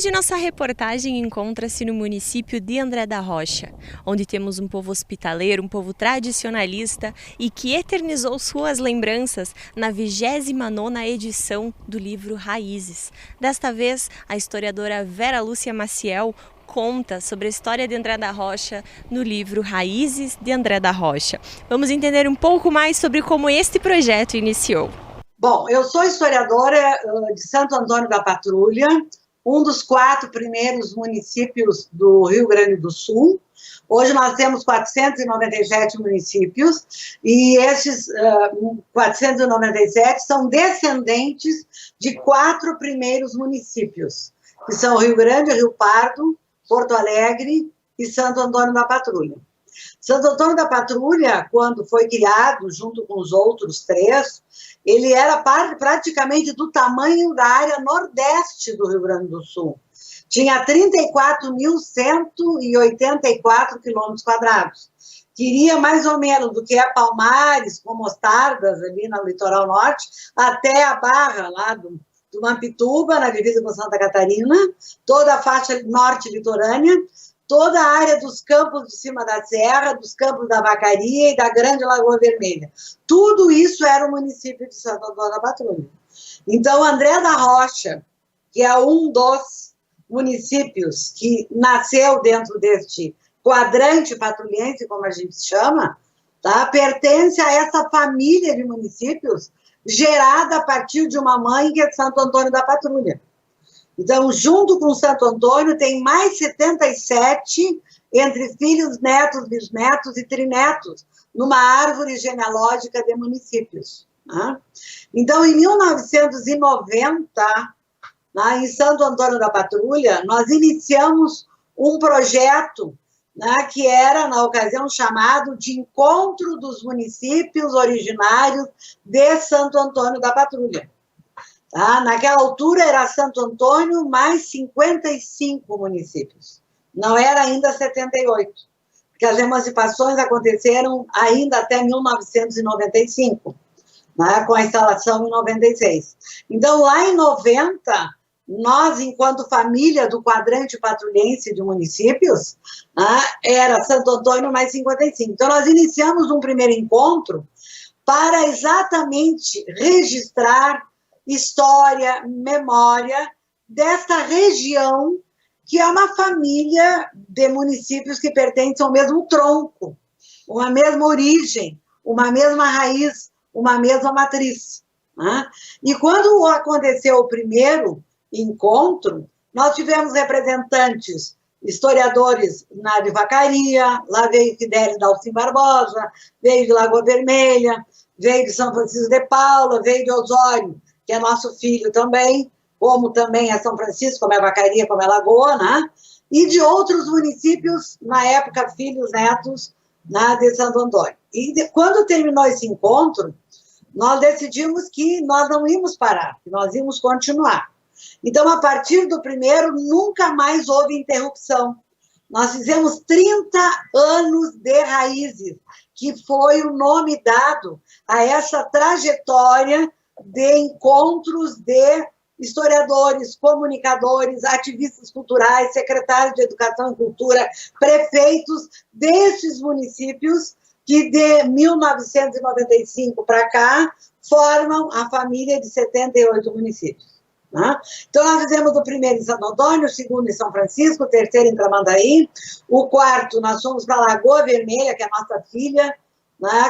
Hoje nossa reportagem encontra-se no município de André da Rocha, onde temos um povo hospitaleiro, um povo tradicionalista e que eternizou suas lembranças na 29ª edição do livro Raízes. Desta vez, a historiadora Vera Lúcia Maciel conta sobre a história de André da Rocha no livro Raízes de André da Rocha. Vamos entender um pouco mais sobre como este projeto iniciou. Bom, eu sou historiadora de Santo Antônio da Patrulha, um dos 4 primeiros municípios do Rio Grande do Sul. Hoje nós temos 497 municípios e esses 497 são descendentes de 4 primeiros municípios, que são Rio Grande, Rio Pardo, Porto Alegre e Santo Antônio da Patrulha. Santo Antônio da Patrulha, quando foi criado, junto com os outros 3, ele era praticamente do tamanho da área nordeste do Rio Grande do Sul. Tinha 34.184 quilômetros quadrados. Queria mais ou menos do que é Palmares, com Mostardas, ali no litoral norte, até a Barra, lá do Mampituba, na divisa com Santa Catarina, toda a faixa norte litorânea, toda a área dos campos de cima da serra, dos campos da Vacaria e da Grande Lagoa Vermelha. Tudo isso era o município de Santo Antônio da Patrulha. Então, André da Rocha, que é um dos municípios que nasceu dentro deste quadrante patrulhense, como a gente chama, tá? Pertence a essa família de municípios gerada a partir de uma mãe que é Santo Antônio da Patrulha. Então, junto com Santo Antônio, tem mais 77 entre filhos, netos, bisnetos e trinetos, numa árvore genealógica de municípios. Né? Então, em 1990, em Santo Antônio da Patrulha, nós iniciamos um projeto, que era, na ocasião, chamado de Encontro dos Municípios Originários de Santo Antônio da Patrulha. Naquela altura era Santo Antônio mais 55 municípios, não era ainda 78, porque as emancipações aconteceram ainda até 1995, com a instalação em 96. Então, lá em 90, nós, enquanto família do quadrante patrulhense de municípios, era Santo Antônio mais 55. Então, nós iniciamos um primeiro encontro para exatamente registrar história, memória desta região, que é uma família de municípios que pertencem ao mesmo tronco, uma mesma origem, uma mesma raiz, uma mesma matriz. E quando aconteceu o primeiro encontro, nós tivemos representantes, historiadores de Vacaria, lá veio Fidélis Dalcin Barbosa, veio de Lagoa Vermelha, veio de São Francisco de Paula, veio de Osório, que é nosso filho também, como também é São Francisco, como é Vacaria, como é Lagoa, e de outros municípios, na época, filhos, netos, de Santo Antônio. E quando terminou esse encontro, nós decidimos que nós não íamos parar, que nós íamos continuar. Então, a partir do primeiro, nunca mais houve interrupção. Nós fizemos 30 anos de Raízes, que foi o nome dado a essa trajetória de encontros de historiadores, comunicadores, ativistas culturais, secretários de Educação e Cultura, prefeitos desses municípios que de 1995 para cá formam a família de 78 municípios. Então, nós fizemos o primeiro em Santo Antônio, o segundo em São Francisco, o terceiro em Tramandaí, o quarto nós fomos para Lagoa Vermelha, que é a nossa filha,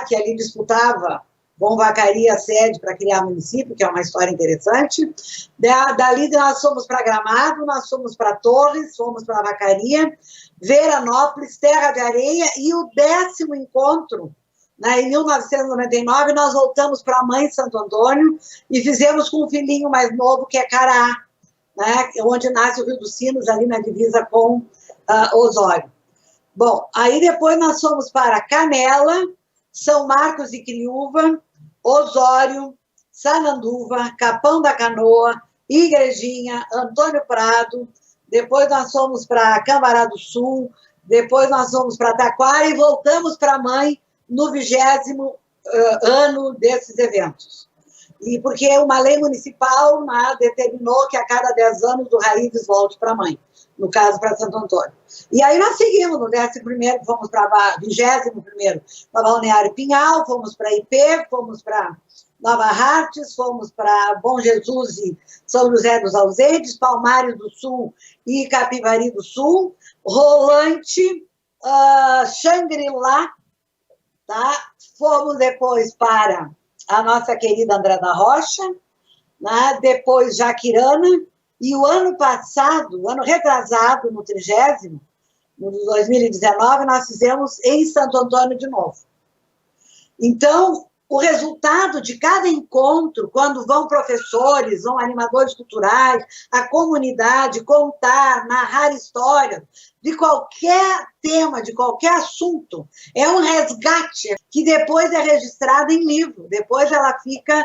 que ali disputava com Vacaria a sede para criar município, que é uma história interessante. Dali nós fomos para Gramado, nós fomos para Torres, fomos para Vacaria, Veranópolis, Terra de Areia, e o 10º encontro, em 1999, nós voltamos para a mãe Santo Antônio e fizemos com um filhinho mais novo, que é Cará, onde nasce o Rio dos Sinos, ali na divisa com Osório. Bom, aí depois nós fomos para Canela, São Marcos e Criúva, Osório, Sananduva, Capão da Canoa, Igrejinha, Antônio Prado, depois nós fomos para Cambará do Sul, depois nós fomos para Taquara e voltamos para a mãe no 20º ano desses eventos. E porque uma lei municipal, né, determinou que a cada 10 anos o Raízes volte para a mãe, no caso para Santo Antônio. E aí nós seguimos no 11º, fomos para 21º, para Balneário Pinhal, fomos para IP, fomos para Nova Hartz, fomos para Bom Jesus e São José dos Ausentes, Palmares do Sul e Capivari do Sul, Rolante, Xangri-Lá, tá? Fomos depois para a nossa querida André da Rocha, né? Depois Jaquirana, e o ano passado, o ano retrasado, no 30º, no 2019, nós fizemos em Santo Antônio de novo. Então, o resultado de cada encontro, quando vão professores, vão animadores culturais, a comunidade contar, narrar histórias de qualquer tema, de qualquer assunto, é um resgate que depois é registrado em livro, depois ela fica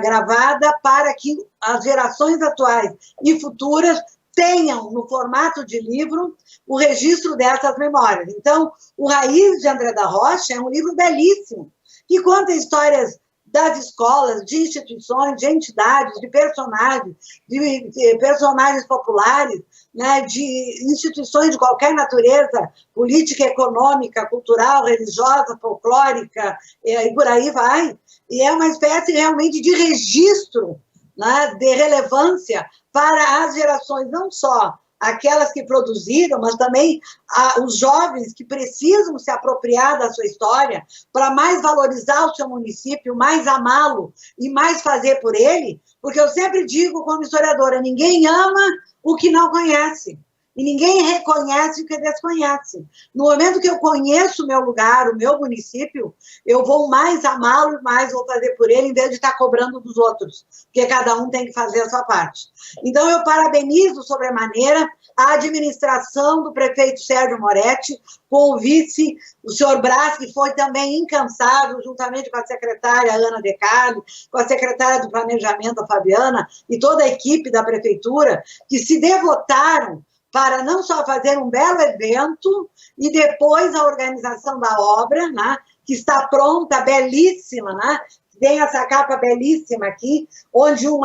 gravada para que as gerações atuais e futuras tenham, no formato de livro, o registro dessas memórias. Então, o Raiz de André da Rocha é um livro belíssimo, que conta histórias das escolas, de instituições, de entidades, de personagens populares, né, de instituições de qualquer natureza, política, econômica, cultural, religiosa, folclórica, e por aí vai. E é uma espécie realmente de registro, né, de relevância para as gerações, não só aquelas que produziram, mas também os jovens que precisam se apropriar da sua história para mais valorizar o seu município, mais amá-lo e mais fazer por ele, porque eu sempre digo como historiadora, ninguém ama o que não conhece. E ninguém reconhece o que desconhece. No momento que eu conheço o meu lugar, o meu município, eu vou mais amá-lo e mais vou fazer por ele, em vez de estar cobrando dos outros, porque cada um tem que fazer a sua parte. Então, eu parabenizo sobremaneira a administração do prefeito Sérgio Moretti, com o vice, o senhor Brás, que foi também incansável, juntamente com a secretária Ana Decali, com a secretária do Planejamento, a Fabiana, e toda a equipe da prefeitura, que se devotaram para não só fazer um belo evento e depois a organização da obra, né, que está pronta, belíssima, né, tem essa capa belíssima aqui, onde um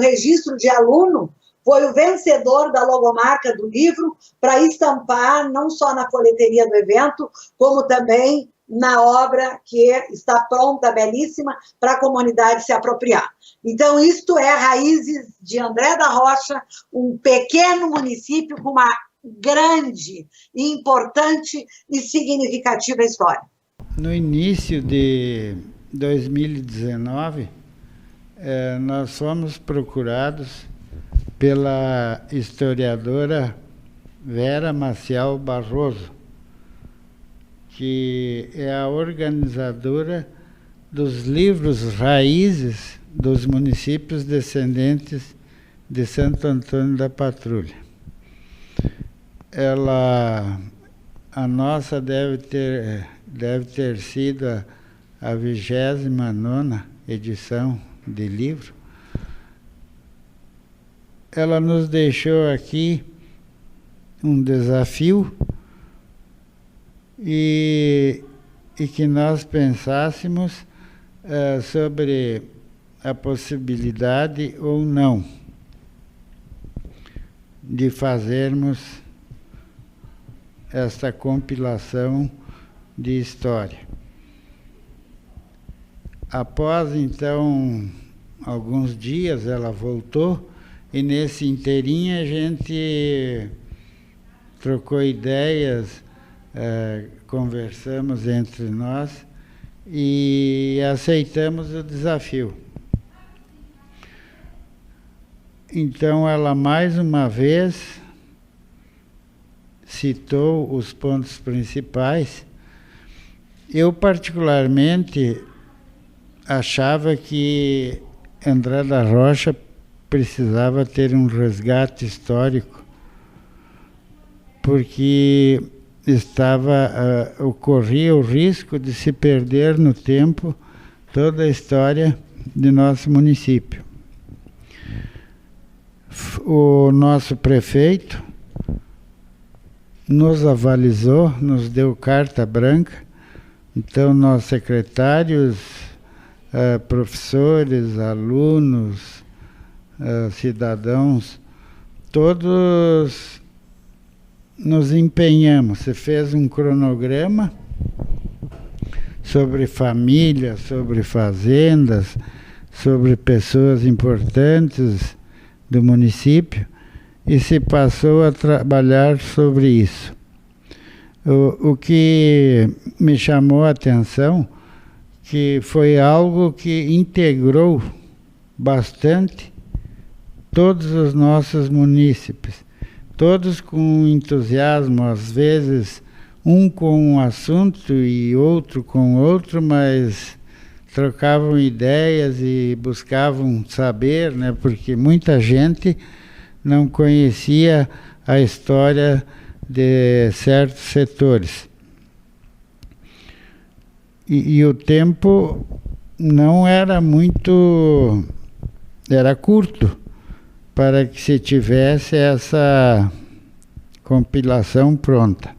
registro de aluno foi o vencedor da logomarca do livro para estampar não só na folheteria do evento, como também na obra que está pronta, belíssima, para a comunidade se apropriar. Então, isto é Raízes de André da Rocha, um pequeno município com uma grande, importante e significativa história. No início de 2019, nós fomos procurados pela historiadora Vera Maciel Barroso, que é a organizadora dos livros Raízes dos municípios descendentes de Santo Antônio da Patrulha. A nossa deve ter sido a 29ª edição de livro. Ela nos deixou aqui um desafio e que nós pensássemos sobre a possibilidade ou não de fazermos esta compilação de história. Após, então, alguns dias, ela voltou e nesse inteirinho a gente trocou ideias, conversamos entre nós e aceitamos o desafio. Então, ela mais uma vez citou os pontos principais. Eu, particularmente, achava que André da Rocha precisava ter um resgate histórico, porque ocorria o risco de se perder no tempo toda a história de nosso município. O nosso prefeito nos avalizou, nos deu carta branca, então nós secretários professores, alunos, cidadãos, todos nos empenhamos. Você fez um cronograma sobre família, sobre fazendas, sobre pessoas importantes do município e se passou a trabalhar sobre isso. O que me chamou a atenção que foi algo que integrou bastante todos os nossos munícipes, todos com entusiasmo, às vezes um com um assunto e outro com outro, mas trocavam ideias e buscavam saber, né, porque muita gente não conhecia a história de certos setores. E o tempo não era muito, era curto para que se tivesse essa compilação pronta.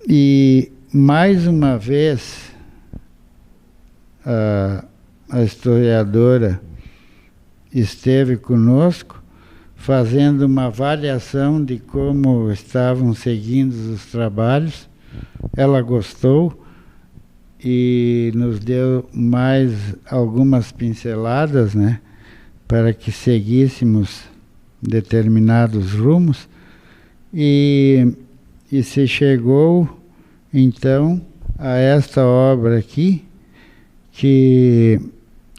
E mais uma vez a historiadora esteve conosco fazendo uma avaliação de como estavam seguindo os trabalhos. Ela gostou e nos deu mais algumas pinceladas, né, para que seguíssemos determinados rumos, e se chegou então a esta obra aqui, que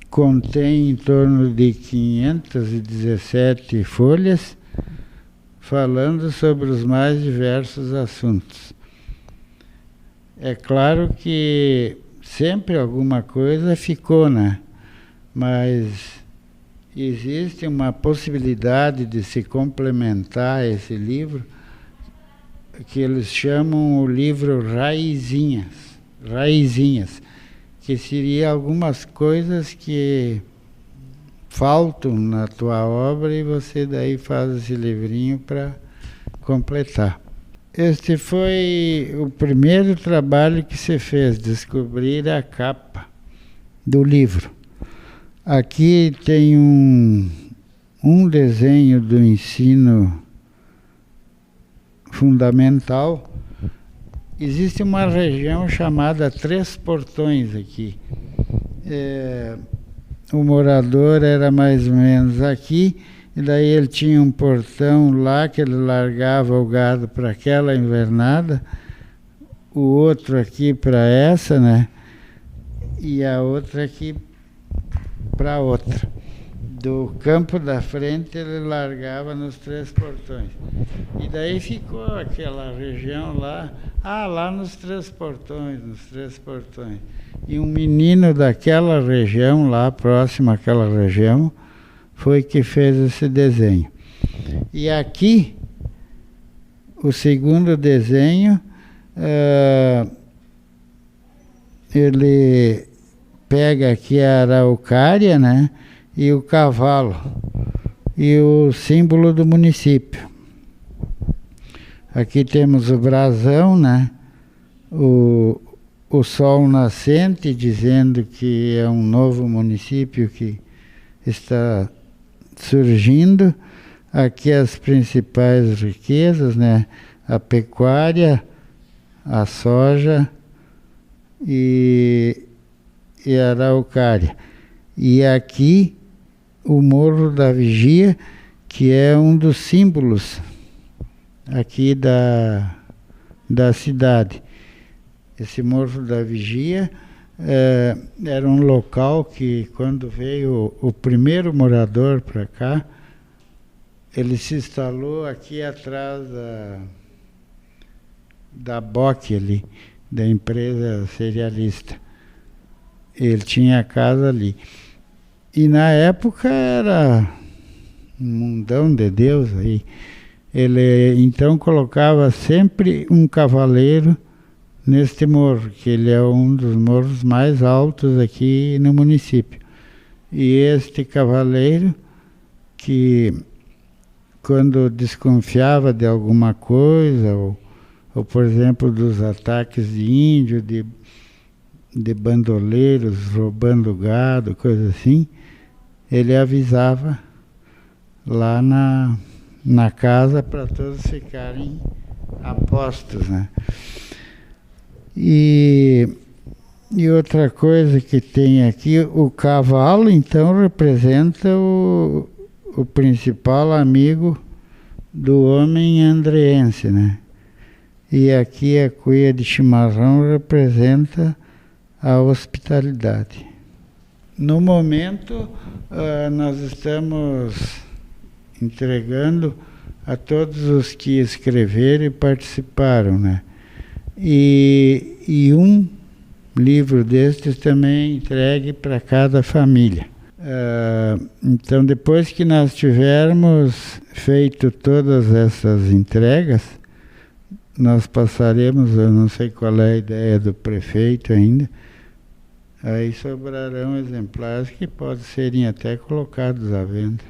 contém em torno de 517 folhas, falando sobre os mais diversos assuntos. É claro que sempre alguma coisa ficou, né? Mas existe uma possibilidade de se complementar esse livro, que eles chamam o livro Raizinhas, que seria algumas coisas que faltam na tua obra e você daí faz esse livrinho para completar. Este foi o primeiro trabalho que se fez, descobrir a capa do livro. Aqui tem um desenho do ensino fundamental. Existe uma região chamada Três Portões aqui. O morador era mais ou menos aqui, e daí ele tinha um portão lá que ele largava o gado para aquela invernada, o outro aqui para essa, né? E a outra aqui para outra. Do campo da frente ele largava nos Três Portões. E daí ficou aquela região lá, lá nos Três Portões. E um menino daquela região, lá próximo àquela região, foi que fez esse desenho. E aqui, o segundo desenho, ele pega aqui a araucária, né? E o cavalo, e o símbolo do município. Aqui temos o brasão, né? O sol nascente, dizendo que é um novo município que está surgindo. Aqui as principais riquezas, né? A pecuária, a soja e a araucária. E aqui o Morro da Vigia, que é um dos símbolos aqui da cidade. Esse Morro da Vigia era um local que, quando veio o primeiro morador para cá, ele se instalou aqui atrás da BOC ali, da empresa cerealista. Ele tinha a casa ali. E na época era um mundão de Deus aí. Ele então colocava sempre um cavaleiro neste morro, que ele é um dos morros mais altos aqui no município. E este cavaleiro, que quando desconfiava de alguma coisa, ou por exemplo dos ataques de índio, de bandoleiros roubando gado, coisa assim, ele avisava lá na casa para todos ficarem a postos, né? E outra coisa que tem aqui, o cavalo então representa o principal amigo do homem andreense, né? E aqui a cuia de chimarrão representa a hospitalidade. No momento, nós estamos entregando a todos os que escreveram e participaram, né? E um livro destes também é entregue para cada família. Então, depois que nós tivermos feito todas essas entregas, nós passaremos, eu não sei qual é a ideia do prefeito ainda, aí sobrarão exemplares que podem serem até colocados à venda.